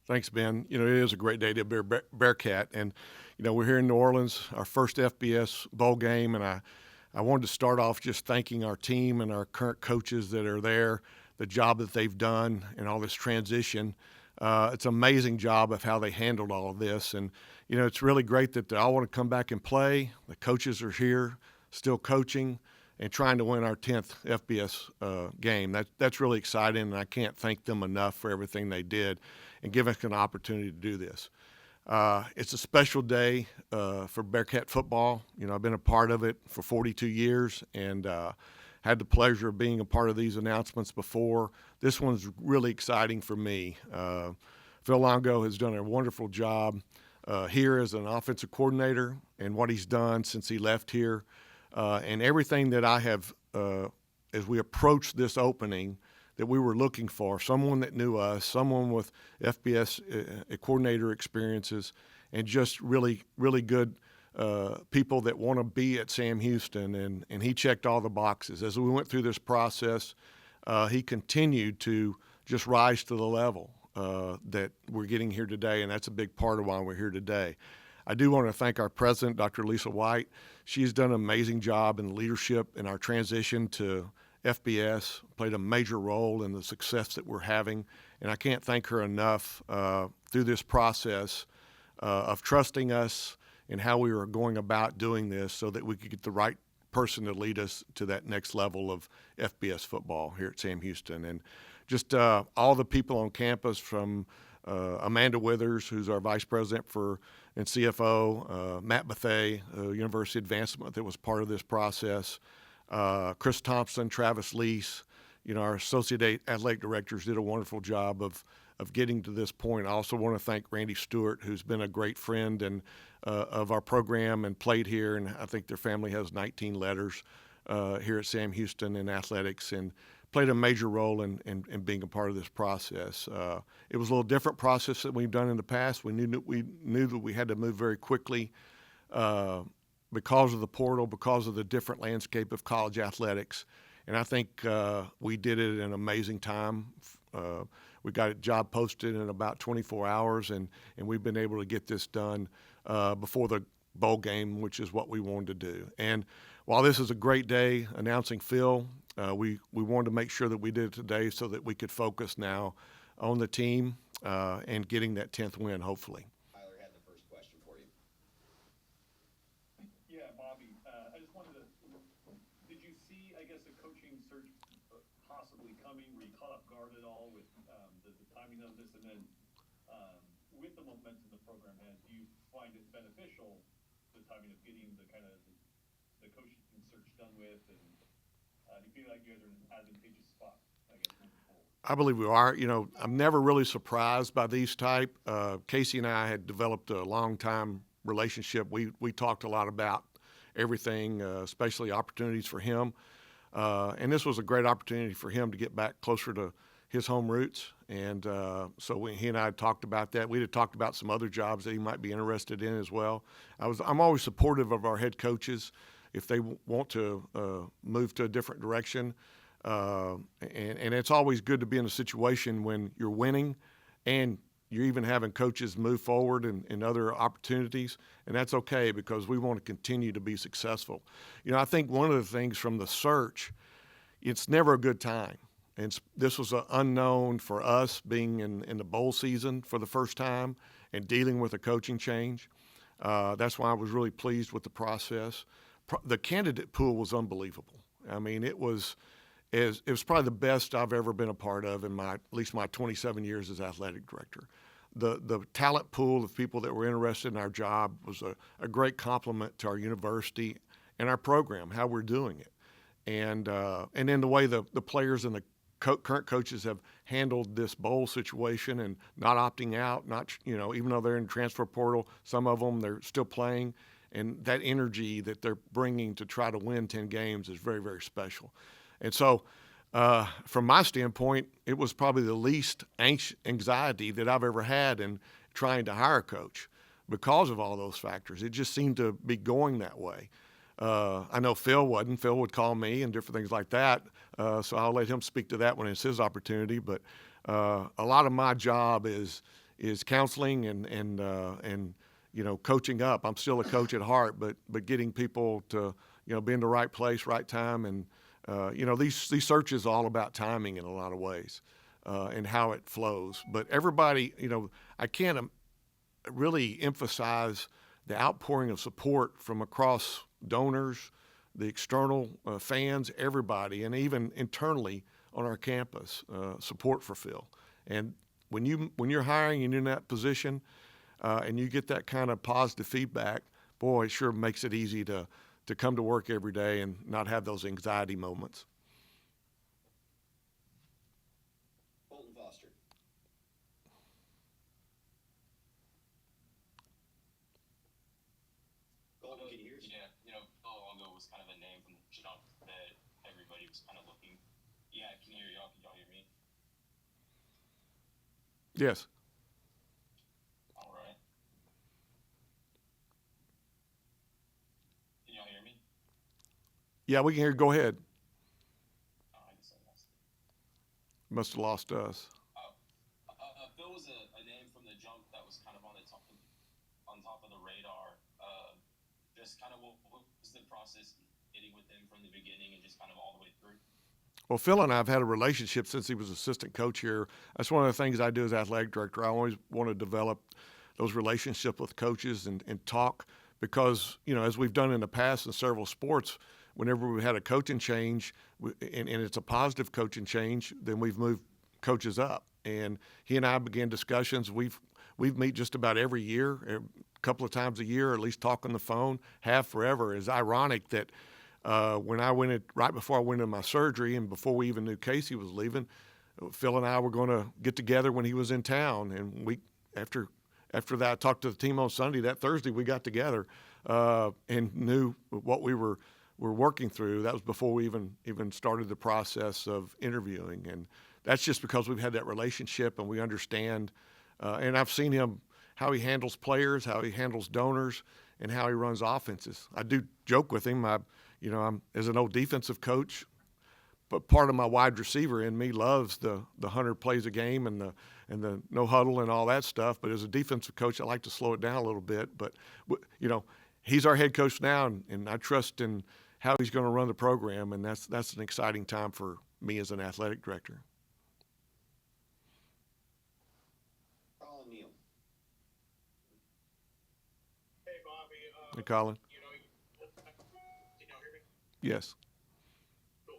Thanks, Ben. It is a great day to be a Bearkat. And, we're here in New Orleans, our first FBS bowl game. And I wanted to start off just thanking our team and our current coaches that are there, the job that they've done and all this transition. It's an amazing job of how they handled all of this. And, it's really great that they all want to come back and play. The coaches are here, still coaching and trying to win our 10th FBS game. That's really exciting, and I can't thank them enough for everything they did and give us an opportunity to do this. It's a special day for Bearkat football. I've been a part of it for 42 years and had the pleasure of being a part of these announcements before. This one's really exciting for me. Phil Longo has done a wonderful job here as an offensive coordinator and what he's done since he left here. And everything that I have, as we approach this opening, that we were looking for, someone that knew us, someone with FBS coordinator experiences, and just really, really good people that want to be at Sam Houston. And he checked all the boxes. As we went through this process, he continued to just rise to the level that we're getting here today, and that's a big part of why we're here today. I do want to thank our president, Dr. Lisa White. She's done an amazing job in leadership in our transition to FBS, played a major role in the success that we're having, and I can't thank her enough through this process of trusting us in how we were going about doing this so that we could get the right person to lead us to that next level of FBS football here at Sam Houston. And just all the people on campus from Amanda Withers, who's our vice president and CFO, Matt Bethay, University Advancement, that was part of this process, Chris Thompson, Travis Lease, our associate athletic directors did a wonderful job of getting to this point. I also want to thank Randy Stewart, who's been a great friend and of our program and played here, and I think their family has 19 letters here at Sam Houston in athletics, and played a major role in being a part of this process. It was a little different process than we've done in the past. We knew that we had to move very quickly because of the portal, because of the different landscape of college athletics. And I think we did it in an amazing time. We got a job posted in about 24 hours, and we've been able to get this done before the bowl game, which is what we wanted to do. And while this is a great day announcing Phil, we wanted to make sure that we did it today so that we could focus now on the team and getting that 10th win, hopefully. Tyler had the first question for you. Yeah, Bobby, I just wanted to, did you see, I guess, a coaching search possibly coming? Were you caught off guard at all with the timing of this? And then with the momentum the program has, do you find it beneficial, the timing of getting the kind of the coaching search done with? And do you feel like you guys are in an advantageous spot, I guess, moving forward? I believe we are. I'm never really surprised by these type. Casey and I had developed a long-time relationship. We talked a lot about everything, especially opportunities for him. And this was a great opportunity for him to get back closer to his home roots. And so he and I had talked about that. We had talked about some other jobs that he might be interested in as well. I'm always supportive of our head coaches if they want to move to a different direction. And it's always good to be in a situation when you're winning and you're even having coaches move forward in other opportunities, and that's okay because we want to continue to be successful. I think one of the things from the search, it's never a good time. And this was an unknown for us being in the bowl season for the first time and dealing with a coaching change. That's why I was really pleased with the process. The candidate pool was unbelievable. I mean, it was probably the best I've ever been a part of in at least my 27 years as athletic director. The talent pool of people that were interested in our job was a great compliment to our university and our program, how we're doing it. And then the way the players and the current coaches have handled this bowl situation and not opting out, even though they're in the transfer portal, some of them, they're still playing. And that energy that they're bringing to try to win 10 games is very, very special. And so from my standpoint, it was probably the least anxiety that I've ever had in trying to hire a coach because of all those factors. It just seemed to be going that way. I know Phil wasn't. Phil would call me and different things like that, so I'll let him speak to that when it's his opportunity. But a lot of my job is is counseling and coaching up. I'm still a coach at heart, but getting people to be in the right place, right time, and these searches are all about timing in a lot of ways, and how it flows. But everybody, I can't really emphasize the outpouring of support from across donors, the external fans, everybody, and even internally on our campus, support for Phil. And when you're hiring and you're in that position, and you get that kind of positive feedback, boy, it sure makes it easy to come to work every day and not have those anxiety moments. Bolton Foster. Bolton, can you hear us? Yeah, Phil Longo was kind of a name from the jump that everybody was kind of looking. Yeah, I can hear y'all. Can y'all hear me? Yes. All right. Can y'all hear me? Yeah, we can hear. Go ahead. Oh, I guess I lost it. Must have lost us. Phil was a name from the jump that was kind of on top of the radar. Just kind of what was the process getting with him from the beginning and just kind of all the way through? Well, Phil and I have had a relationship since he was assistant coach here. That's one of the things I do as athletic director. I always want to develop those relationships with coaches and talk because, as we've done in the past in several sports, whenever we had a coaching change, and it's a positive coaching change, then we've moved coaches up. And he and I began discussions. We've meet just about every year, a couple of times a year, or at least talk on the phone, have forever. It's ironic that when right before I went into my surgery and before we even knew Casey was leaving, Phil and I were going to get together when he was in town. And after that, I talked to the team on Sunday. That Thursday, we got together and knew what we were working through. That was before we even started the process of interviewing. And that's just because we've had that relationship and we understand. And I've seen him, how he handles players, how he handles donors, and how he runs offenses. I do joke with him. I'm as an old defensive coach, but part of my wide receiver in me loves the 100 plays a game and the no huddle and all that stuff. But as a defensive coach, I like to slow it down a little bit. But he's our head coach now, and I trust in how he's going to run the program, and that's an exciting time for me as an athletic director. Neal. Hey, Bobby. Hey, Colin. Can y'all hear me? Yes. Cool.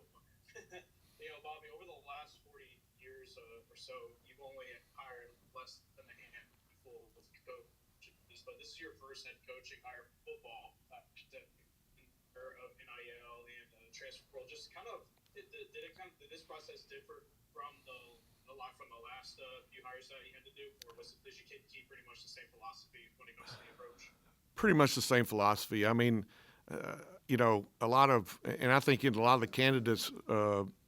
Bobby, over the last 40 years or so, you've only hired less than a handful of coaches, but this is your first head coaching hire for football of NIL and transfer portal. Just kind of, did this process differ from a lot from the last few hires that you had to do, or did you keep pretty much the same philosophy when it comes to the approach? Pretty much the same philosophy. I mean, a lot of, and I think a lot of the candidates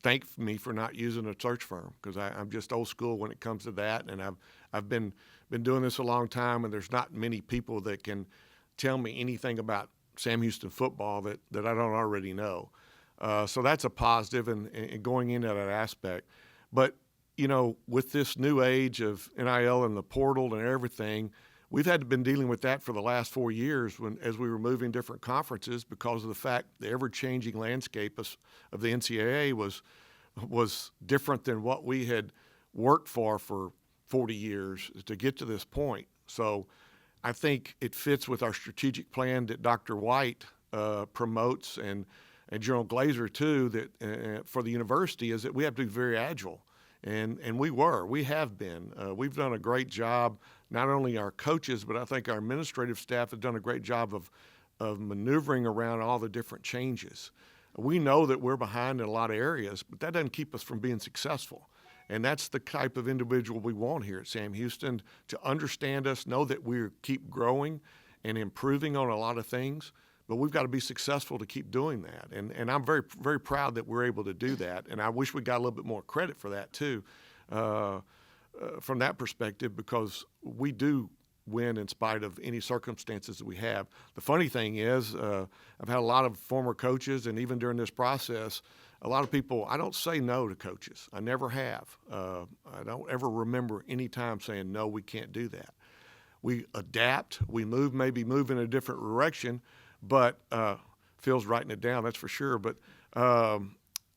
thank me for not using a search firm because I'm just old school when it comes to that, and I've been doing this a long time, and there's not many people that can tell me anything about Sam Houston football that I don't already know. So that's a positive, and going into that aspect. But with this new age of NIL and the portal and everything, we've had to been dealing with that for the last 4 years as we were moving different conferences because of the fact the ever-changing landscape of the NCAA was different than what we had worked for 40 years to get to this point. So I think it fits with our strategic plan that Dr. White promotes and General Glazer too, that for the university, is that we have to be very agile. And we have been. We've done a great job, not only our coaches, but I think our administrative staff have done a great job of maneuvering around all the different changes. We know that we're behind in a lot of areas, but that doesn't keep us from being successful. And that's the type of individual we want here at Sam Houston, to understand us, know that we keep growing and improving on a lot of things, but we've got to be successful to keep doing that. And I'm very, very proud that we're able to do that. And I wish we got a little bit more credit for that too, from that perspective, because we do win in spite of any circumstances that we have. The funny thing is, I've had a lot of former coaches, and even during this process, a lot of people, I don't say no to coaches. I never have. I don't ever remember any time saying, no, we can't do that. We adapt, we maybe move in a different direction, but Phil's writing it down, that's for sure. But,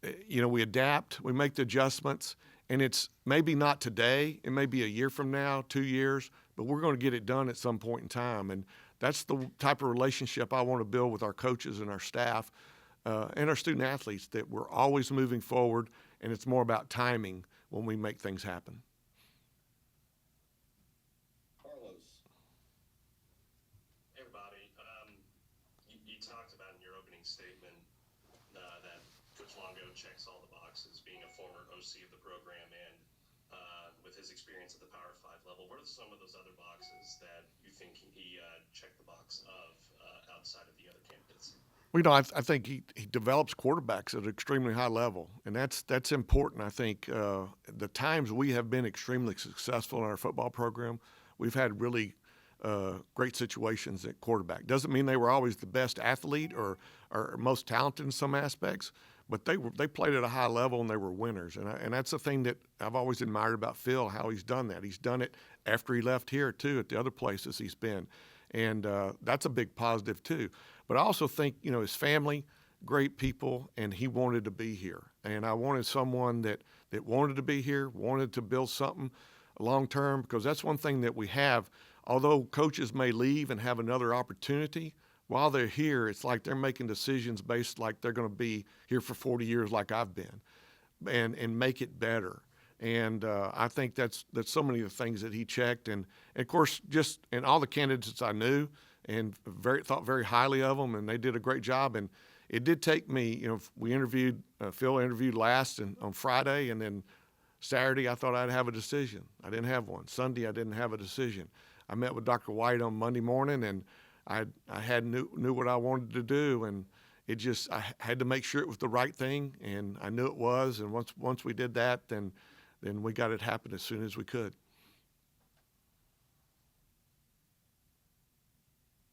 we adapt, we make the adjustments, and it's maybe not today, it may be a year from now, 2 years, but we're going to get it done at some point in time. And that's the type of relationship I want to build with our coaches and our staff and our student athletes, that we're always moving forward, and it's more about timing when we make things happen. Carlos. Hey, everybody. You talked about in your opening statement that Coach Longo checks all the boxes, being a former OC of the program and with his experience at the Power 5 level. What are some of those other boxes that you think he checked the box of outside of the other candidates? I think he develops quarterbacks at an extremely high level, and that's important. I think the times we have been extremely successful in our football program, we've had really great situations at quarterback. Doesn't mean they were always the best athlete or most talented in some aspects, but they played at a high level and they were winners. And that's the thing that I've always admired about Phil, how he's done that. He's done it after he left here too, at the other places he's been, and that's a big positive too. But I also think, his family, great people, and he wanted to be here. And I wanted someone that wanted to be here, wanted to build something long term, because that's one thing that we have. Although coaches may leave and have another opportunity, while they're here, it's like they're making decisions based like they're going to be here for 40 years like I've been, and make it better. And I think that's so many of the things that he checked. And of course, and all the candidates I knew, and thought very highly of them, and they did a great job. And it did take me, we interviewed, Phil interviewed last on Friday, and then Saturday I thought I'd have a decision. I didn't have one. Sunday I didn't have a decision. I met with Dr. White on Monday morning, and I knew what I wanted to do, and I had to make sure it was the right thing, and I knew it was. And once we did that, then we got it happen as soon as we could.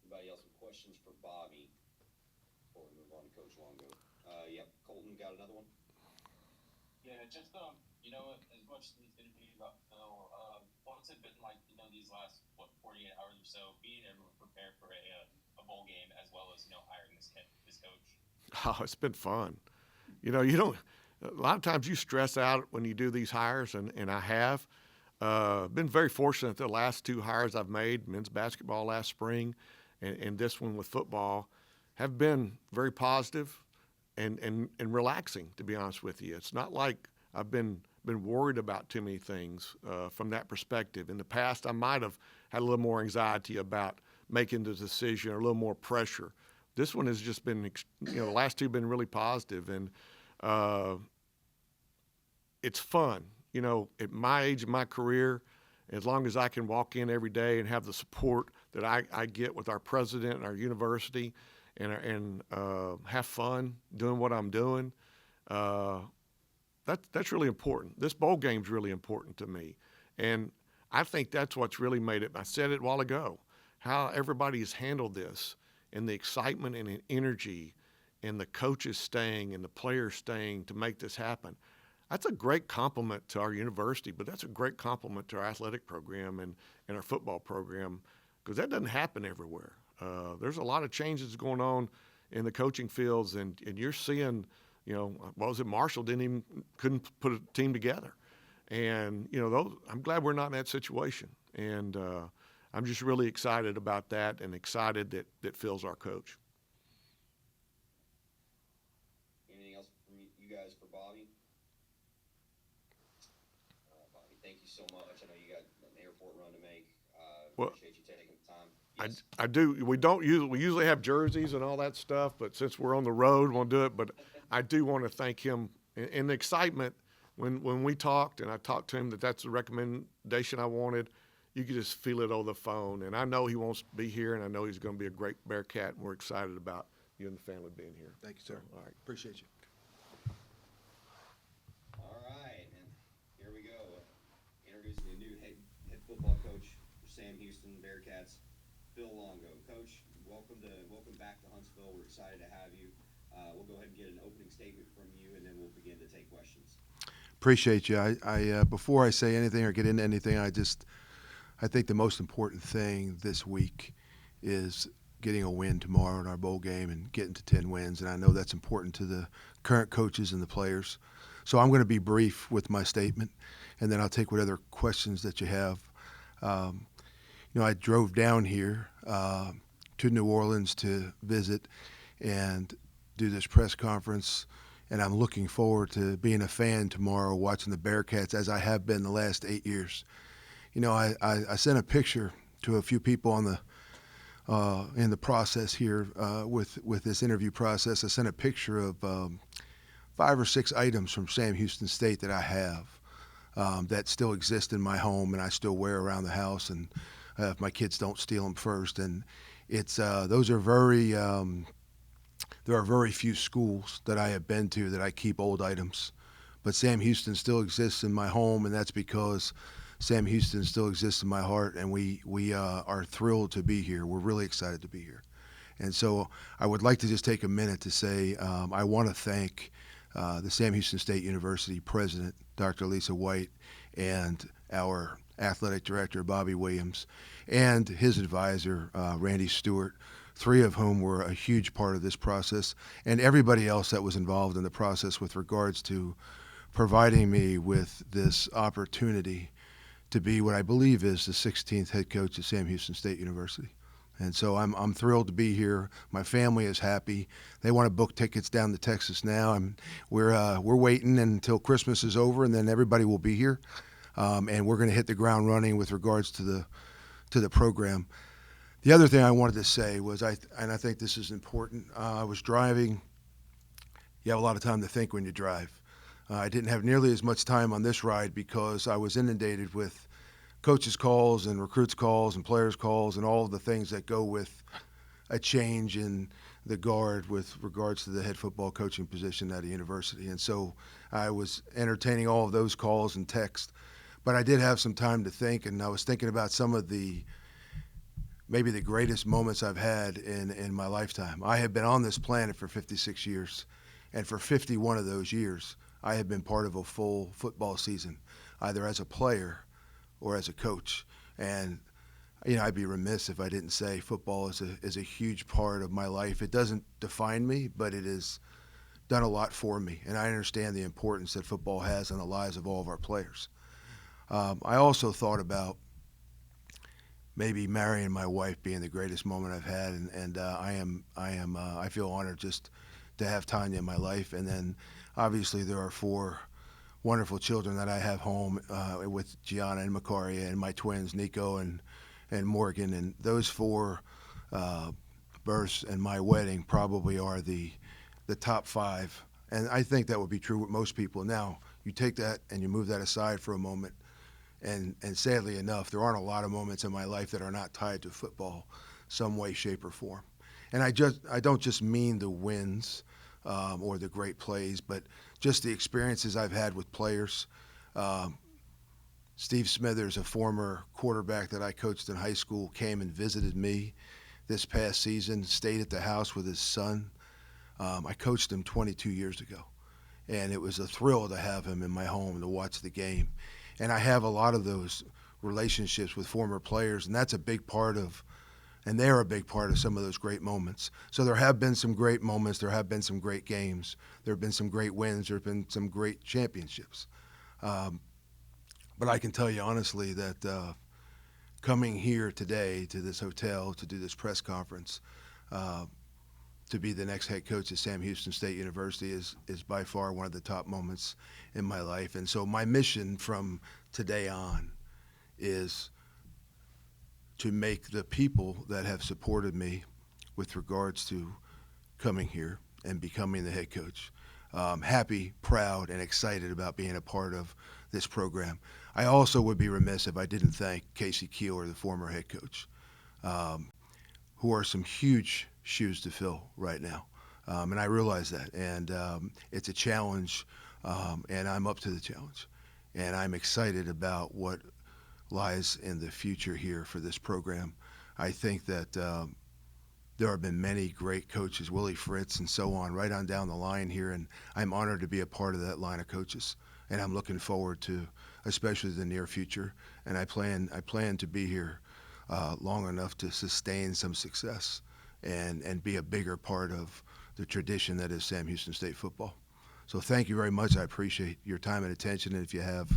Anybody else with questions for Bobby before we move on to Coach Longo? Yep, Colton got another one. Yeah, just as much as it's been beat about Phil, what's it been like? These last 48 hours or so, being able to prepare for a bowl game as well as hiring this coach. Oh, it's been fun. You don't. A lot of times you stress out when you do these hires, and I have been very fortunate. The last 2 hires I've made, men's basketball last spring, and this one with football, have been very positive and relaxing. To be honest with you, it's not like I've been worried about too many things from that perspective. In the past, I might have had a little more anxiety about making the decision, or a little more pressure. This one has just been, the last 2 have been really positive, and it's fun. At my age of my career, as long as I can walk in every day and have the support that I get with our president and our university, and have fun doing what I'm doing, that's really important. This bowl game's really important to me, and I think that's what's really made it. I said it a while ago, how everybody has handled this, and the excitement and the energy, and the coaches staying and the players staying to make this happen. That's a great compliment to our university, but that's a great compliment to our athletic program and our football program, because that doesn't happen everywhere. There's a lot of changes going on in the coaching fields, and you're seeing, what was it, Marshall couldn't put a team together. And, I'm glad we're not in that situation. And I'm just really excited about that, and excited that Phil's our coach. Anything else from you guys for Bobby? Bobby, thank you so much. I know you got an airport run to make. Appreciate you taking the time. Yes. I do. We usually have jerseys and all that stuff, but since we're on the road, we'll do it. But I do want to thank him, and the excitement when we talked, and I talked to him that's the recommendation I wanted. You could just feel it over the phone, and I know he wants to be here, and I know he's going to be a great Bearkat, and we're excited about you and the family being here. Thank you, sir. All right. Appreciate you. All right, and here we go. Introducing the new head football coach for Sam Houston Bearkats, Phil Longo. Coach, welcome back to Huntsville. We're excited to have you. We'll go ahead and get an opening statement from you, and then we'll begin to take questions. Appreciate you. Before I say anything or get into anything, I think the most important thing this week is getting a win tomorrow in our bowl game and getting to 10 wins. And I know that's important to the current coaches and the players. So I'm going to be brief with my statement, and then I'll take what other questions that you have. I drove down here to New Orleans to visit and do this press conference, and I'm looking forward to being a fan tomorrow, watching the Bearkats as I have been the last 8 years. I sent a picture to a few people on in the process here with this interview process. I sent a picture of 5 or 6 items from Sam Houston State that I have that still exist in my home, and I still wear around the house, and if my kids don't steal them first. And it's those are very there are very few schools that I have been to that I keep old items, but Sam Houston still exists in my home, and that's because Sam Houston still exists in my heart, and we are thrilled to be here. We're really excited to be here. And so I would like to just take a minute to say I want to thank the Sam Houston State University president, Dr. Lisa White, and our athletic director, Bobby Williams, and his advisor, Randy Stewart, 3 of whom were a huge part of this process, and everybody else that was involved in the process with regards to providing me with this opportunity to be what I believe is the 16th head coach at Sam Houston State University. And so I'm thrilled to be here. My family is happy. They want to book tickets down to Texas now, and we're waiting until Christmas is over, and then everybody will be here, and we're going to hit the ground running with regards to the program. The other thing I wanted to say was, I think this is important. I was driving. You have a lot of time to think when you drive. I didn't have nearly as much time on this ride because I was inundated with coaches' calls and recruits' calls and players' calls and all of the things that go with a change in the guard with regards to the head football coaching position at a university. And so I was entertaining all of those calls and texts. But I did have some time to think, and I was thinking about some of maybe the greatest moments I've had in my lifetime. I have been on this planet for 56 years, and for 51 of those years, I have been part of a full football season, either as a player or as a coach. And I'd be remiss if I didn't say football is a huge part of my life. It doesn't define me, but it has done a lot for me, and I understand the importance that football has on the lives of all of our players. I also thought about maybe marrying my wife being the greatest moment I've had, and I feel honored just to have Tanya in my life. And then obviously there are 4 wonderful children that I have home with Gianna and Makaria, and my twins Nico and Morgan, and those 4 births and my wedding probably are the top 5, and I think that would be true with most people. Now you take that and you move that aside for a moment, and sadly enough, there aren't a lot of moments in my life that are not tied to football some way, shape, or form. And I don't just mean the wins or the great plays, but just the experiences I've had with players. Steve Smithers, a former quarterback that I coached in high school, came and visited me this past season, stayed at the house with his son. I coached him 22 years ago, and it was a thrill to have him in my home to watch the game. And I have a lot of those relationships with former players, and that's a big part of, and they're a big part of some of those great moments. So there have been some great moments. There have been some great games. There have been some great wins. There have been some great championships. But I can tell you honestly that coming here today to this hotel to do this press conference, to be the next head coach at Sam Houston State University is by far one of the top moments in my life. And so my mission from today on is to make the people that have supported me with regards to coming here and becoming the head coach happy, proud, and excited about being a part of this program. I also would be remiss if I didn't thank Casey Keeler, the former head coach, who are some huge shoes to fill right now. And I realize that. And it's a challenge, and I'm up to the challenge. And I'm excited about what lies in the future here for this program. I think that there have been many great coaches, Willie Fritz and so on, right on down the line here, and I'm honored to be a part of that line of coaches. And I'm looking forward to, especially the near future. And I plan to be here long enough to sustain some success and be a bigger part of the tradition that is Sam Houston State football. So thank you very much. I appreciate your time and attention. And if you have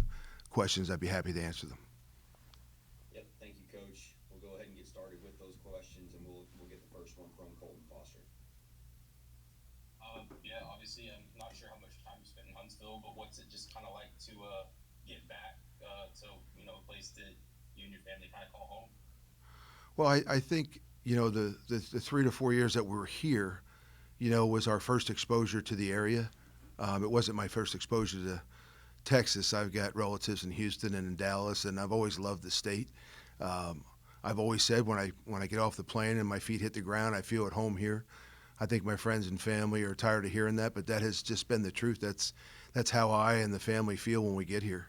questions, I'd be happy to answer them. Yep, thank you, Coach. We'll go ahead and get started with those questions, and we'll get the first one from Colton Foster. Yeah, obviously, I'm not sure how much time you spent in Huntsville, but what's it just kind of like to get back to a place that you and your family kind of call home? Well, I think, the 3 to 4 years that we were here, was our first exposure to the area. It wasn't my first exposure to Texas. I've got relatives in Houston and in Dallas, and I've always loved the state. I've always said when I get off the plane and my feet hit the ground, I feel at home here. I think my friends and family are tired of hearing that, but that has just been the truth. That's how I and the family feel when we get here.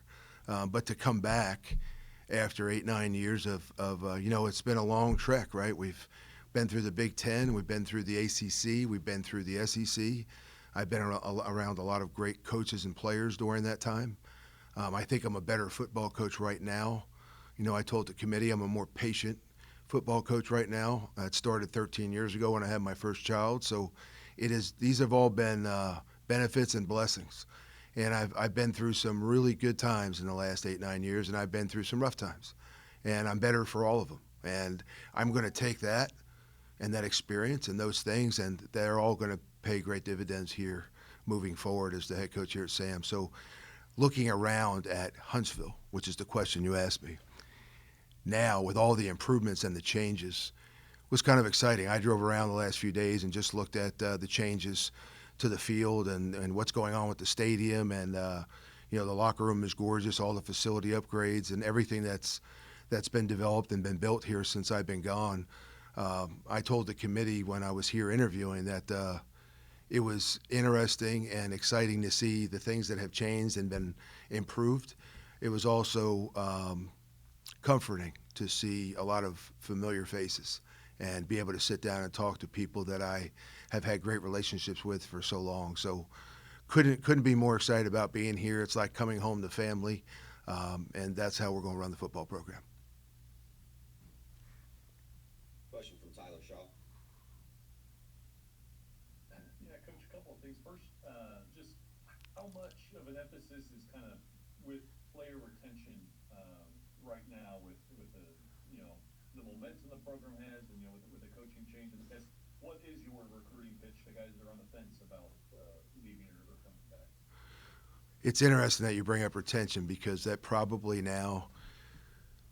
But to come back after 8-9 years of it's been a long trek, right? We've been through the Big Ten, we've been through the ACC, we've been through the SEC. I've been around a lot of great coaches and players during that time. I think I'm a better football coach right now. I told the committee I'm a more patient football coach right now. It started 13 years ago when I had my first child. So these have all been benefits and blessings. And I've been through some really good times in the last 8-9 years, and I've been through some rough times. And I'm better for all of them. And I'm going to take that and that experience and those things, and they're all going to pay great dividends here moving forward as the head coach here at Sam. So looking around at Huntsville, which is the question you asked me, now with all the improvements and the changes, was kind of exciting. I drove around the last few days and just looked at the changes to the field and what's going on with the stadium, and the locker room is gorgeous, all the facility upgrades and everything that's been developed and been built here since I've been gone. I told the committee when I was here interviewing that it was interesting and exciting to see the things that have changed and been improved. It was also comforting to see a lot of familiar faces and be able to sit down and talk to people that I have had great relationships with for so long. So couldn't be more excited about being here. It's like coming home to family, and that's how we're going to run the football program. Question from Tyler Shaw. Yeah, Coach, a couple of things. First, just how much of an emphasis is kind of with player retention right now with the momentum the program has, and with the coaching change in the past? What is your recruiting pitch to guys that are on the fence about leaving or coming back? It's interesting that you bring up retention, because that probably now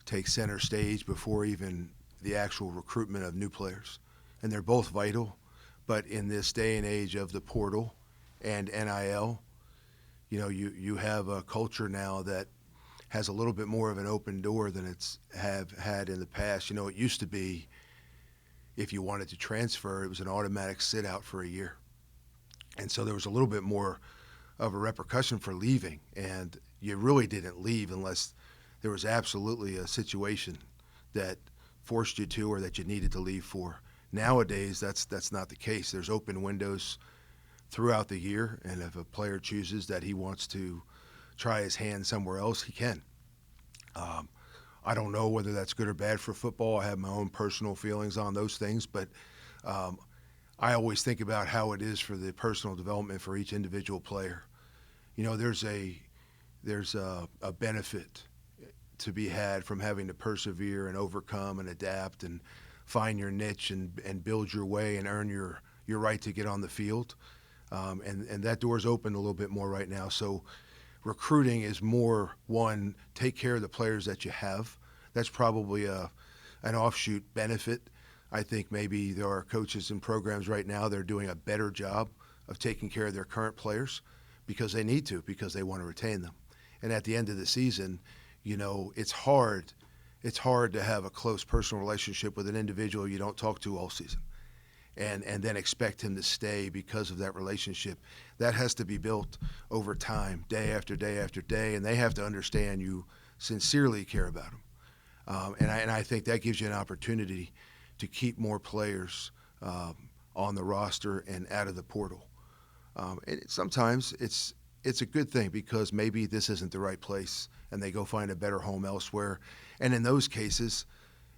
takes center stage before even the actual recruitment of new players. And they're both vital, but in this day and age of the portal and NIL, you have a culture now that has a little bit more of an open door than it's had in the past. It used to be if you wanted to transfer, it was an automatic sit out for a year. And so there was a little bit more of a repercussion for leaving, and you really didn't leave unless there was absolutely a situation that forced you to or that you needed to leave for. Nowadays, that's not the case. There's open windows throughout the year, and if a player chooses that he wants to try his hand somewhere else, he can. I don't know whether that's good or bad for football. I have my own personal feelings on those things, but I always think about how it is for the personal development for each individual player. There's a benefit to be had from having to persevere and overcome and adapt and find your niche and build your way and earn your right to get on the field. And that door's open a little bit more right now. So recruiting is more, one, take care of the players that you have. That's probably an offshoot benefit. I think maybe there are coaches and programs right now that are doing a better job of taking care of their current players because they need to, because they want to retain them. And at the end of the season, it's hard to have a close personal relationship with an individual you don't talk to all season and then expect him to stay because of that relationship. That has to be built over time, day after day after day, and they have to understand you sincerely care about them. And I think that gives you an opportunity to keep more players on the roster and out of the portal. And sometimes it's a good thing because maybe this isn't the right place and they go find a better home elsewhere. And in those cases,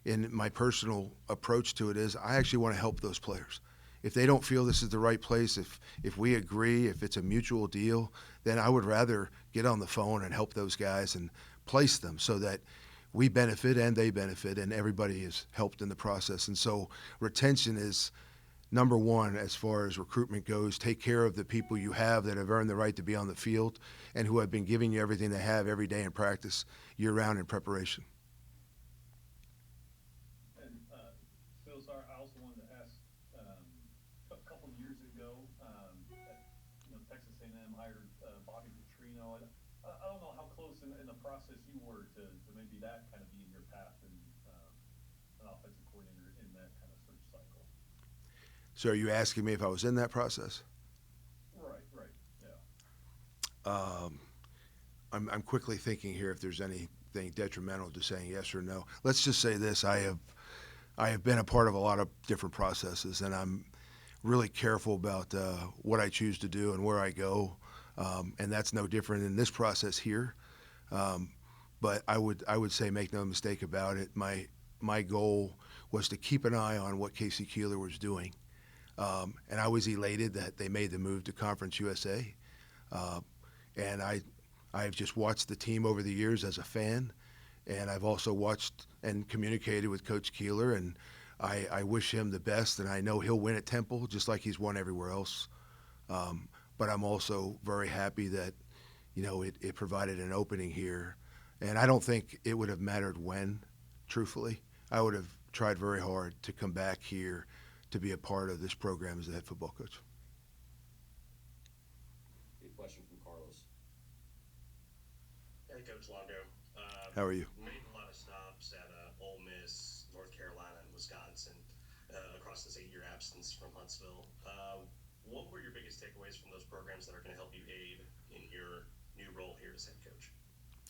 in my personal approach to it is I actually want to help those players. If they don't feel this is the right place, if we agree, if it's a mutual deal, then I would rather get on the phone and help those guys and place them so that we benefit and they benefit and everybody is helped in the process. And so retention is number one as far as recruitment goes. Take care of the people you have that have earned the right to be on the field and who have been giving you everything they have every day in practice, year-round in preparation. And Phil, sorry, I also wanted to ask, a couple of years ago, Texas A&M hired Bobby Petrino. I don't know how close in the process you were to maybe that kind of being your path and an offensive coordinator in that kind of search cycle. So are you asking me if I was in that process? Right, yeah. I'm quickly thinking here if there's anything detrimental to saying yes or no. Let's just say this: I have been a part of a lot of different processes, and I'm really careful about what I choose to do and where I go, and that's no different in this process here. But I would say make no mistake about it. My goal was to keep an eye on what Casey Keeler was doing. And I was elated that they made the move to Conference USA. And I've just watched the team over the years as a fan, and I've also watched and communicated with Coach Keeler, and I wish him the best, and I know he'll win at Temple just like he's won everywhere else. But I'm also very happy that, it provided an opening here. And I don't think it would have mattered when, truthfully. I would have tried very hard to come back here to be a part of this program as the head football coach. Good question from Carlos. Hey, Coach Longo. How are you? Made a lot of stops at Ole Miss, North Carolina, and Wisconsin across this 8-year absence from Huntsville. What were your biggest takeaways from those programs that are going to help you aid in your new role here as head coach?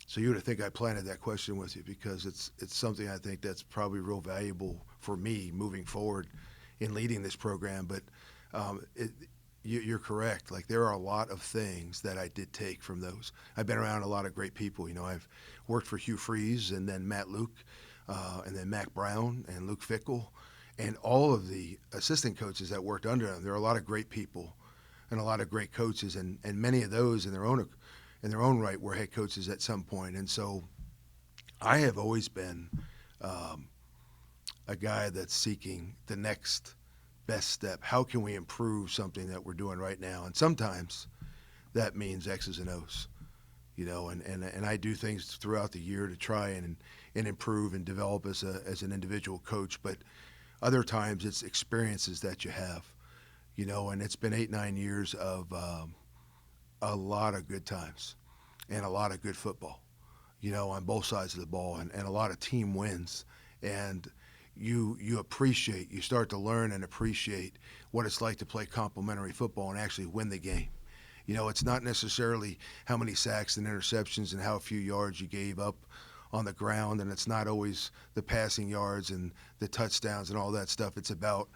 So you would think I planted that question with you because it's something I think that's probably real valuable for me moving forward in leading this program. But you're correct. Like, there are a lot of things that I did take from those. I've been around a lot of great people. I've worked for Hugh Freeze and then Matt Luke and then Mac Brown and Luke Fickle and all of the assistant coaches that worked under them. There are a lot of great people and a lot of great coaches, and many of those in their own right were head coaches at some point. And so I have always been a guy that's seeking the next best step. How can we improve something that we're doing right now? And sometimes that means X's and O's, and I do things throughout the year to try and improve and develop as an individual coach. But other times it's experiences that you have, and it's been 8-9 years of a lot of good times and a lot of good football, on both sides of the ball, and a lot of team wins. And you start to learn and appreciate what it's like to play complementary football and actually win the game. It's not necessarily how many sacks and interceptions and how few yards you gave up on the ground, and it's not always the passing yards and the touchdowns and all that stuff. It's about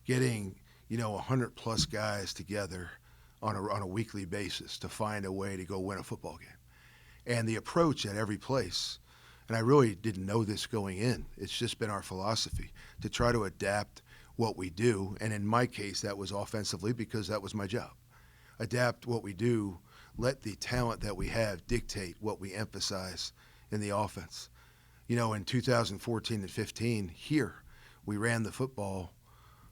getting 100-plus guys together on a weekly basis to find a way to go win a football game. And the approach at every place, and I really didn't know this going in, it's just been our philosophy to try to adapt what we do. And in my case, that was offensively because that was my job. Adapt what we do, let the talent that we have dictate what we emphasize in the offense. In 2014 and 15 here, we ran the football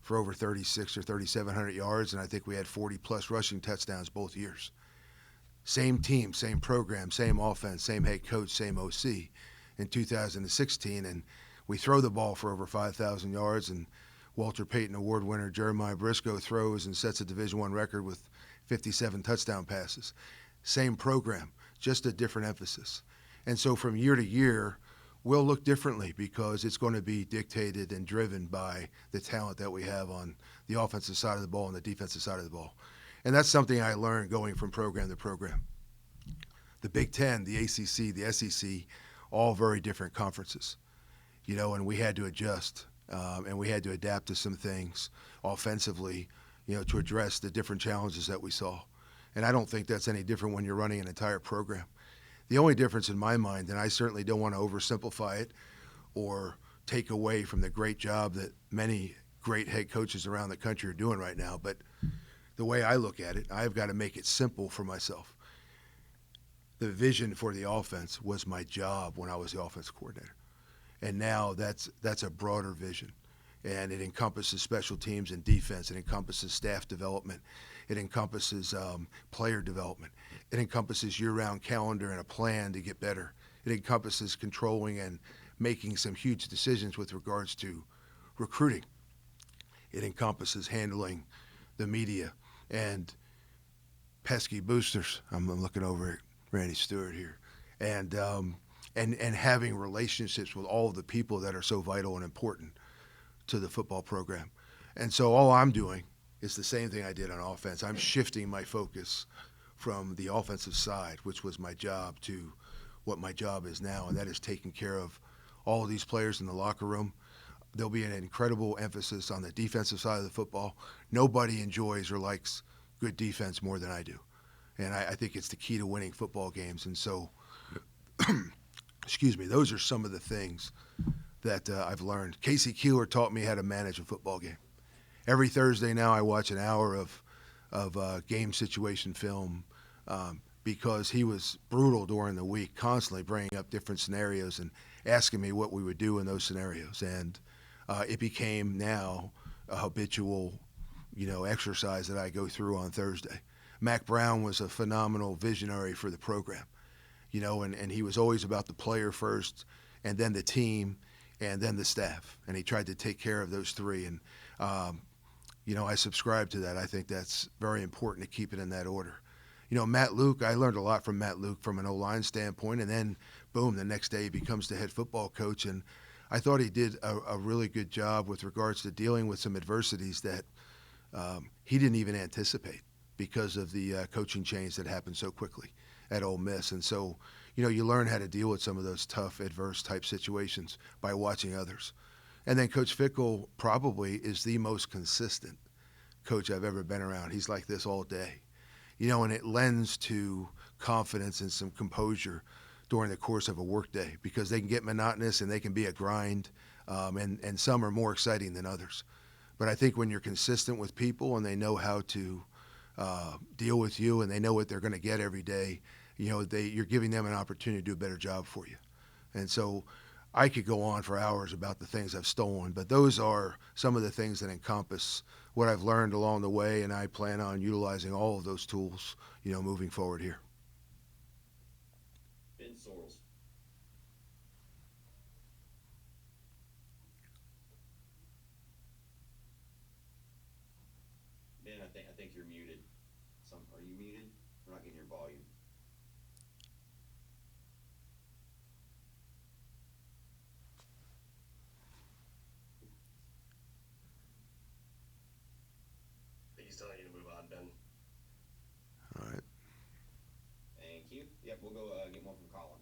for over 36 or 3,700 yards, and I think we had 40-plus rushing touchdowns both years. Same team, same program, same offense, same head coach, same OC in 2016, and we throw the ball for over 5,000 yards, and Walter Payton Award winner Jeremiah Briscoe throws and sets a Division I record with 57 touchdown passes. Same program, just a different emphasis. And so from year to year, we'll look differently because it's going to be dictated and driven by the talent that we have on the offensive side of the ball and the defensive side of the ball. And that's something I learned going from program to program. The Big Ten, the ACC, the SEC, all very different conferences, and we had to adjust and we had to adapt to some things offensively, to address the different challenges that we saw. And I don't think that's any different when you're running an entire program. The only difference in my mind, and I certainly don't want to oversimplify it or take away from the great job that many great head coaches around the country are doing right now, but the way I look at it, I've got to make it simple for myself. The vision for the offense was my job when I was the offense coordinator. And now that's a broader vision. And it encompasses special teams and defense. It encompasses staff development. It encompasses player development. It encompasses year-round calendar and a plan to get better. It encompasses controlling and making some huge decisions with regards to recruiting. It encompasses handling the media and pesky boosters. I'm looking over at Randy Stewart here. And having relationships with all of the people that are so vital and important to the football program. And so all I'm doing is the same thing I did on offense. I'm shifting my focus from the offensive side, which was my job, to what my job is now, and that is taking care of all of these players in the locker room. There'll be an incredible emphasis on the defensive side of the football. Nobody enjoys or likes good defense more than I do. And I think it's the key to winning football games. And so, excuse me, those are some of the things that I've learned. Casey Keeler taught me how to manage a football game. Every Thursday now I watch an hour of game situation film because he was brutal during the week, constantly bringing up different scenarios and asking me what we would do in those scenarios. And it became now a habitual, exercise that I go through on Thursday. Mac Brown was a phenomenal visionary for the program, and he was always about the player first, and then the team, and then the staff. And he tried to take care of those three. And, I subscribe to that. I think that's very important to keep it in that order. Matt Luke, I learned a lot from Matt Luke from an O-line standpoint, and then, boom, the next day he becomes the head football coach. And I thought he did a really good job with regards to dealing with some adversities that he didn't even anticipate because of the coaching change that happened so quickly at Ole Miss. And so, you learn how to deal with some of those tough, adverse type situations by watching others. And then Coach Fickell probably is the most consistent coach I've ever been around. He's like this all day, and it lends to confidence and some composure during the course of a workday because they can get monotonous and they can be a grind, and some are more exciting than others. But I think when you're consistent with people and they know how to deal with you and they know what they're going to get every day, you're giving them an opportunity to do a better job for you. And so I could go on for hours about the things I've stolen, but those are some of the things that encompass what I've learned along the way, and I plan on utilizing all of those tools, moving forward here. Ben Sorrells. Ben, I think you're muted. Are you muted? We're not getting your volume. I think he's telling you to move on, Ben. All right. Thank you. Yep, we'll go get one from Colin.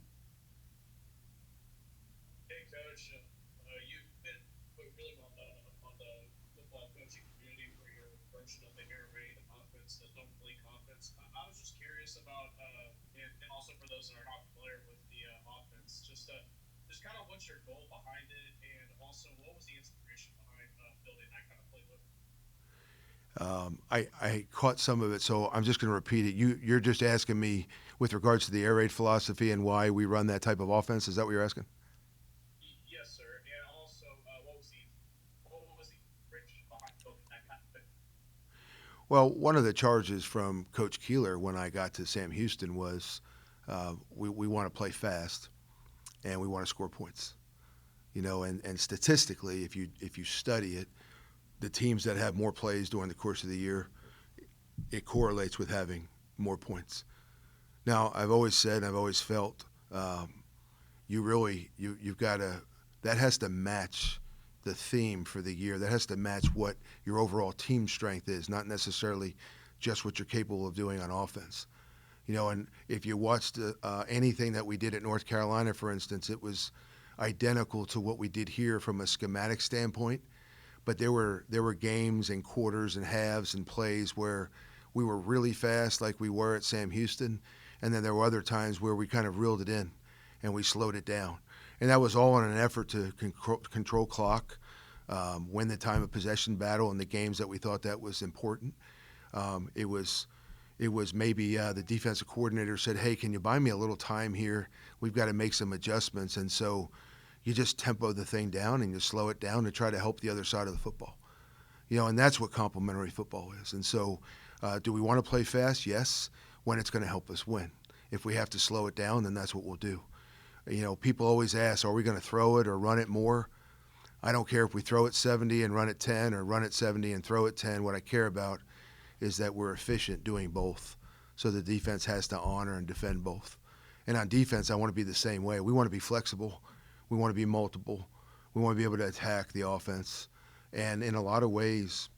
Hey, Coach, you've been really well known on the football coaching community for your version of the air raid offense, the don't play offense. I was just curious about, and also for those that are not familiar with the offense, just kind of what's your goal behind it, and also what was the inspiration behind building that kind of playbook? I caught some of it, so I'm just going to repeat it. You're just asking me with regards to the air raid philosophy and why we run that type of offense. Is that what you're asking? Yes, sir. And also, what was the inspiration behind building that kind of thing? Well, one of the charges from Coach Keeler when I got to Sam Houston was we want to play fast and we want to score points. And statistically, if you study it, the teams that have more plays during the course of the year, it correlates with having more points. Now, I've always said and I've always felt you've got to – that has to match the theme for the year. That has to match what your overall team strength is, not necessarily just what you're capable of doing on offense. And if you watched anything that we did at North Carolina, for instance, it was identical to what we did here from a schematic standpoint, but there were games and quarters and halves and plays where we were really fast like we were at Sam Houston, and then there were other times where we kind of reeled it in and we slowed it down. And that was all in an effort to control clock, win the time of possession battle in the games that we thought that was important. It was maybe the defensive coordinator said, hey, can you buy me a little time here? We've got to make some adjustments. And so you just tempo the thing down and you slow it down to try to help the other side of the football. And that's what complementary football is. And so do we want to play fast? Yes, when it's going to help us win. If we have to slow it down, then that's what we'll do. People always ask, are we going to throw it or run it more? I don't care if we throw it 70 and run it 10 or run it 70 and throw it 10. What I care about is that we're efficient doing both. So the defense has to honor and defend both. And on defense, I want to be the same way. We want to be flexible. We want to be multiple. We want to be able to attack the offense. And in a lot of ways,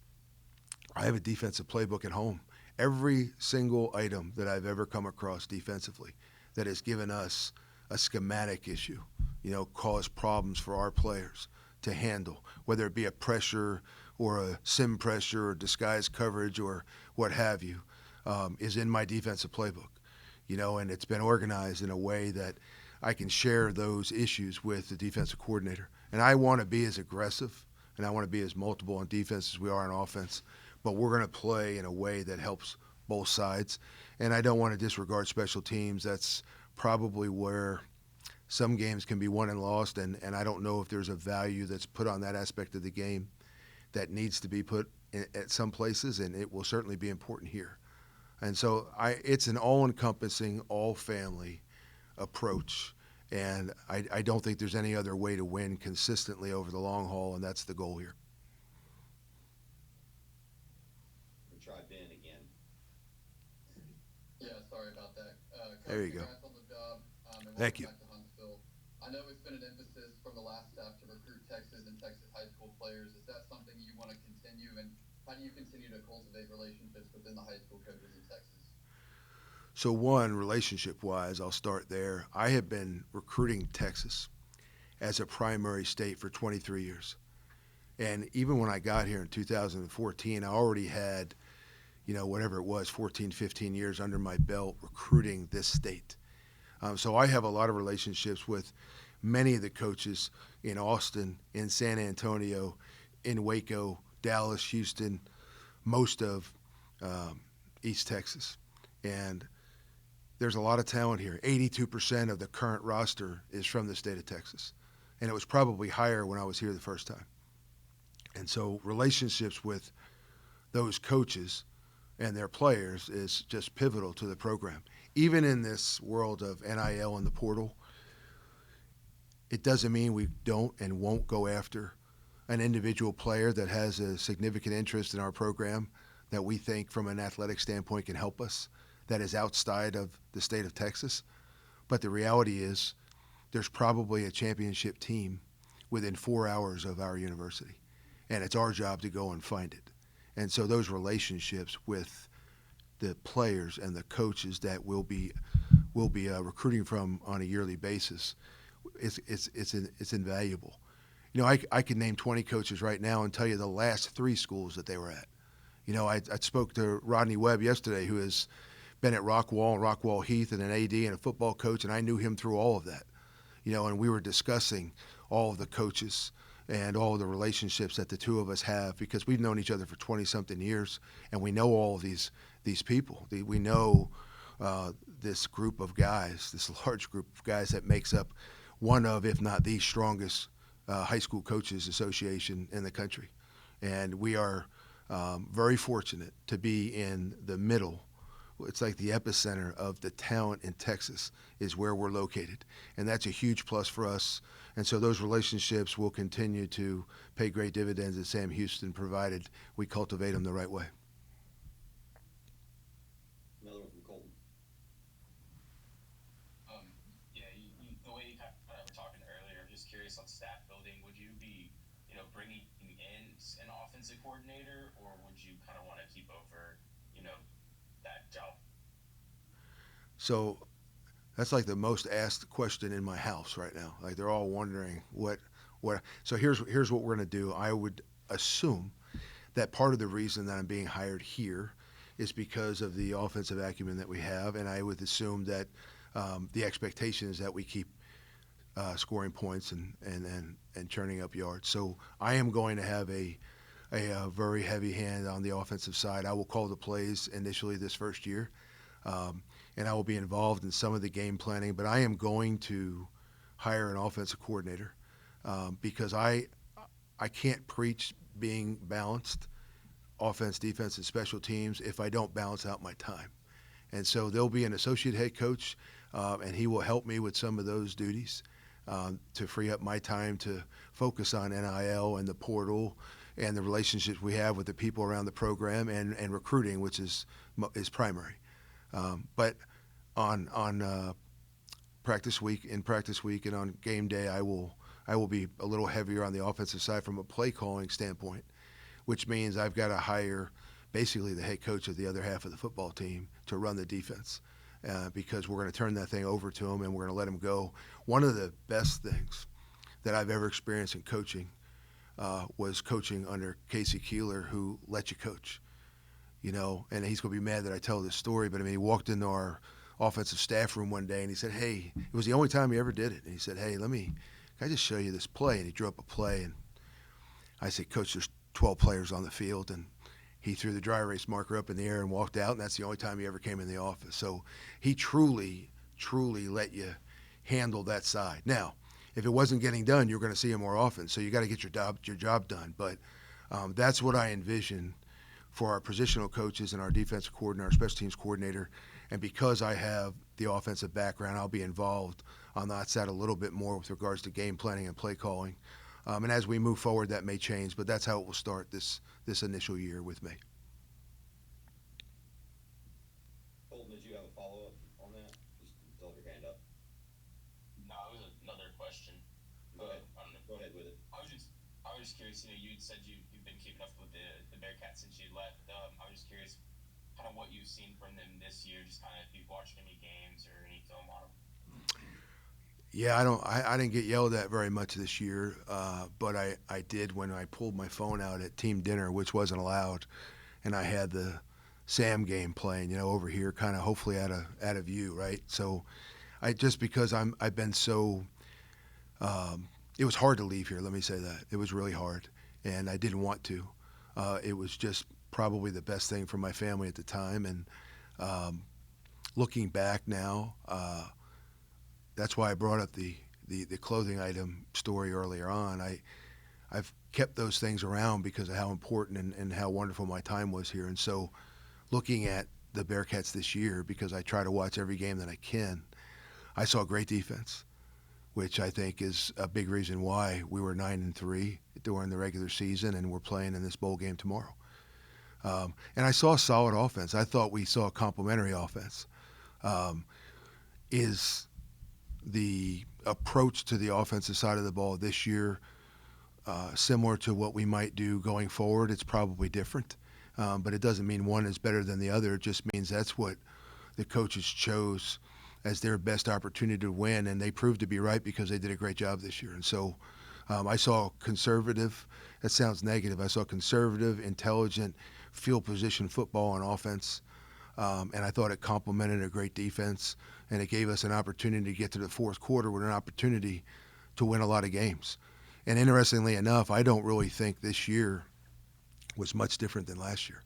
I have a defensive playbook at home. Every single item that I've ever come across defensively that has given us a schematic issue, caused problems for our players to handle, whether it be a pressure or a sim pressure or disguised coverage or what have you, is in my defensive playbook, and it's been organized in a way that I can share those issues with the defensive coordinator. And I want to be as aggressive and I want to be as multiple on defense as we are on offense, but we're going to play in a way that helps both sides. And I don't want to disregard special teams. That's probably where some games can be won and lost, and I don't know if there's a value that's put on that aspect of the game that needs to be put at some places, and it will certainly be important here. And so it's an all-encompassing, all-family approach, and I don't think there's any other way to win consistently over the long haul, and that's the goal here. We try Ben again. Yeah, sorry about that. There you go. Congrats on the job. And Thank you. Back to Huntsville. I know it's been an emphasis from the last staff to recruit Texas and Texas high school players. Is that something you want to continue, and how do you continue to cultivate relationships within the high school coaches in Texas? So one, relationship-wise, I'll start there. I have been recruiting Texas as a primary state for 23 years. And even when I got here in 2014, I already had, whatever it was, 14, 15 years under my belt recruiting this state. So I have a lot of relationships with many of the coaches in Austin, in San Antonio, in Waco, Dallas, Houston, most of East Texas. And there's a lot of talent here. 82% of the current roster is from the state of Texas. And it was probably higher when I was here the first time. And so relationships with those coaches and their players is just pivotal to the program. Even in this world of NIL and the portal, it doesn't mean we don't and won't go after an individual player that has a significant interest in our program that we think from an athletic standpoint can help us, that is outside of the state of Texas. But the reality is there's probably a championship team within 4 hours of our university, and it's our job to go and find it. And so those relationships with the players and the coaches that we'll be recruiting from on a yearly basis, it's invaluable. I can name 20 coaches right now and tell you the last 3 schools that they were at. I spoke to Rodney Webb yesterday, who has been at Rockwall Heath and an AD and a football coach, and I knew him through all of that. And we were discussing all of the coaches and all of the relationships that the two of us have, because we've known each other for 20-something years, and we know all of these people. We know this group of guys, this large group of guys that makes up one of, if not the strongest high school coaches association in the country. And we are very fortunate to be in the middle. It's like the epicenter of the talent in Texas is where we're located. And that's a huge plus for us. And so those relationships will continue to pay great dividends at Sam Houston, provided we cultivate them the right way. Another one from Colton. The way you kind of were talking earlier, I'm just curious on staff building. Would you be, bringing in an offensive coordinator, or would you kind of want to keep over, that job? So That's like the most asked question in my house right now. Like they're all wondering what. So here's what we're going to do. I would assume that part of the reason that I'm being hired here is because of the offensive acumen that we have, and I would assume that the expectation is that we keep scoring points and churning up yards. So I am going to have a very heavy hand on the offensive side. I will call the plays initially this first year, and I will be involved in some of the game planning. But I am going to hire an offensive coordinator because I can't preach being balanced, offense, defense, and special teams, if I don't balance out my time. And so there'll be an associate head coach, and he will help me with some of those duties to free up my time to focus on NIL and the portal and the relationships we have with the people around the program and recruiting, which is primary. But on practice week and on game day, I will be a little heavier on the offensive side from a play calling standpoint, which means I've got to hire basically the head coach of the other half of the football team to run the defense because we're going to turn that thing over to him and we're going to let him go. One of the best things that I've ever experienced in coaching was coaching under Casey Keeler, who let you coach. You know, and he's going to be mad that I tell this story, but I mean, he walked into our offensive staff room one day and he said, "Hey," it was the only time he ever did it. And he said, "Hey, can I just show you this play?" And he drew up a play. And I said, "Coach, there's 12 players on the field." And he threw the dry erase marker up in the air and walked out. And that's the only time he ever came in the office. So he truly, truly let you handle that side. Now, if it wasn't getting done, you're going to see him more often. So you got to get your job done. But that's what I envision for our positional coaches and our defensive coordinator, our special teams coordinator. And because I have the offensive background, I'll be involved on that side a little bit more with regards to game planning and play calling. And as we move forward, that may change, but that's how it will start this initial year with me. Colton, did you have a follow-up on that? Just hold your hand up. No, it was another question. Go ahead. I don't know. Go ahead with it. I was just curious. You know, you said you've been keeping up with the Bearkats since you left. I was just curious, kind of what you've seen from them this year. Just kind of if you've watched any games or any film on them. Yeah, I didn't get yelled at very much this year, but I did when I pulled my phone out at team dinner, which wasn't allowed, and I had the Sam game playing, you know, over here, kind of hopefully out of view, right? So, because I've been so, it was hard to leave here. Let me say that it was really hard, and I didn't want to. It was just probably the best thing for my family at the time, and looking back now. That's why I brought up the clothing item story earlier on. I've kept those things around because of how important and how wonderful my time was here. And so looking at the Bearkats this year, because I try to watch every game that I can, I saw great defense, which I think is a big reason why we were 9-3 during the regular season and we're playing in this bowl game tomorrow. And I saw a solid offense. I thought we saw a complementary offense. Is the approach to the offensive side of the ball this year similar to what we might do going forward? It's probably different, but it doesn't mean one is better than the other. It just means that's what the coaches chose as their best opportunity to win, and they proved to be right because they did a great job this year. And so I saw conservative, that sounds negative, I saw conservative, intelligent, field position football on offense, and I thought it complemented a great defense. And it gave us an opportunity to get to the fourth quarter with an opportunity to win a lot of games. And interestingly enough, I don't really think this year was much different than last year.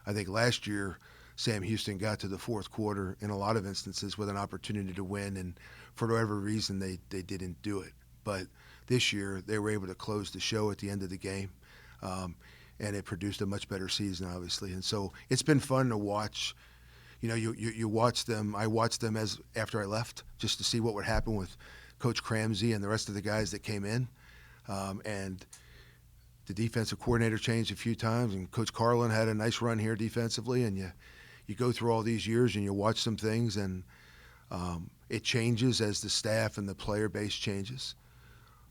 I think last year, Sam Houston got to the fourth quarter in a lot of instances with an opportunity to win, and for whatever reason, they didn't do it. But this year, they were able to close the show at the end of the game, and it produced a much better season, obviously. And so it's been fun to watch. You know, you watch them. I watched them after I left just to see what would happen with Coach Cramsey and the rest of the guys that came in. And the defensive coordinator changed a few times, and Coach Carlin had a nice run here defensively. And you go through all these years and you watch some things, and it changes as the staff and the player base changes.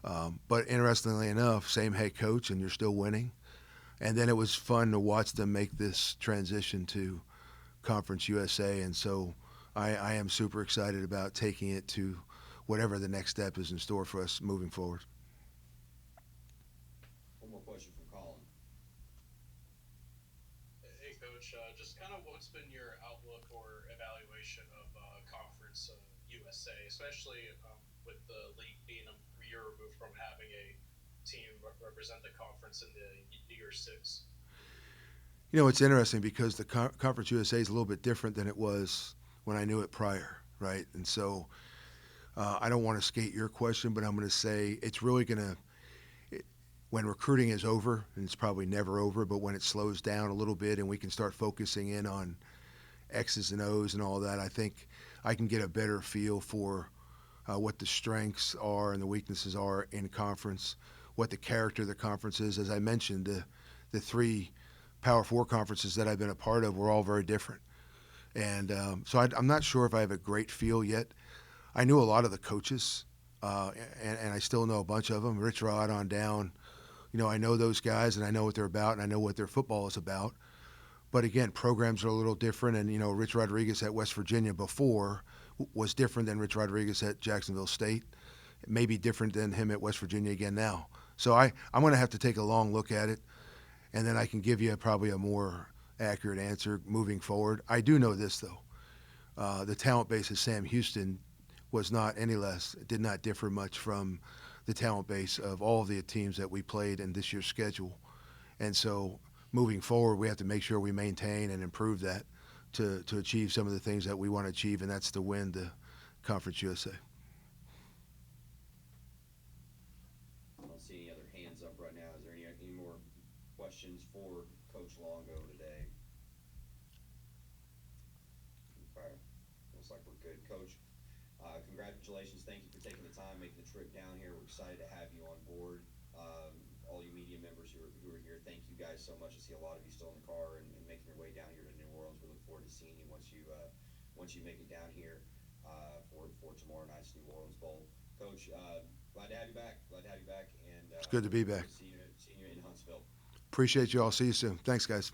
But interestingly enough, same head coach, and you're still winning. And then it was fun to watch them make this transition to Conference USA, and so I am super excited about taking it to whatever the next step is in store for us moving forward. One more question from Colin. Hey, Coach. Just kind of what's been your outlook or evaluation of Conference USA, especially with the league being a year removed from having a team represent the conference in the Year 6? You know, it's interesting because the Conference USA is a little bit different than it was when I knew it prior, right? And so I don't want to skate your question, but I'm going to say it's really going to, when recruiting is over, and it's probably never over, but when it slows down a little bit and we can start focusing in on X's and O's and all that, I think I can get a better feel for what the strengths are and the weaknesses are in conference, what the character of the conference is. As I mentioned, the three Power Four conferences that I've been a part of were all very different. And so I'm not sure if I have a great feel yet. I knew a lot of the coaches, and I still know a bunch of them, Rich Rod on down. You know, I know those guys, and I know what they're about, and I know what their football is about. But again, programs are a little different, and, you know, Rich Rodriguez at West Virginia before was different than Rich Rodriguez at Jacksonville State. It may be different than him at West Virginia again now. So I'm going to have to take a long look at it, and then I can give you probably a more accurate answer moving forward. I do know this, though. The talent base of Sam Houston was not any less, it did not differ much from the talent base of all of the teams that we played in this year's schedule. And so moving forward, we have to make sure we maintain and improve that to achieve some of the things that we want to achieve, and that's to win the Conference USA. I don't see any other hands up right now. Is there any more questions for Coach Longo today? Okay. Looks like we're good. Coach, congratulations. Thank you for taking the time, making the trip down here. We're excited to have you on board. All you media members who are here, thank you guys so much. I see a lot of you still in the car and making your way down here to New Orleans. We look forward to seeing you once you make it down here for tomorrow night's New Orleans Bowl. Coach, glad to have you back. And It's good to be back. See you in Huntsville. Appreciate you all. See you soon. Thanks, guys.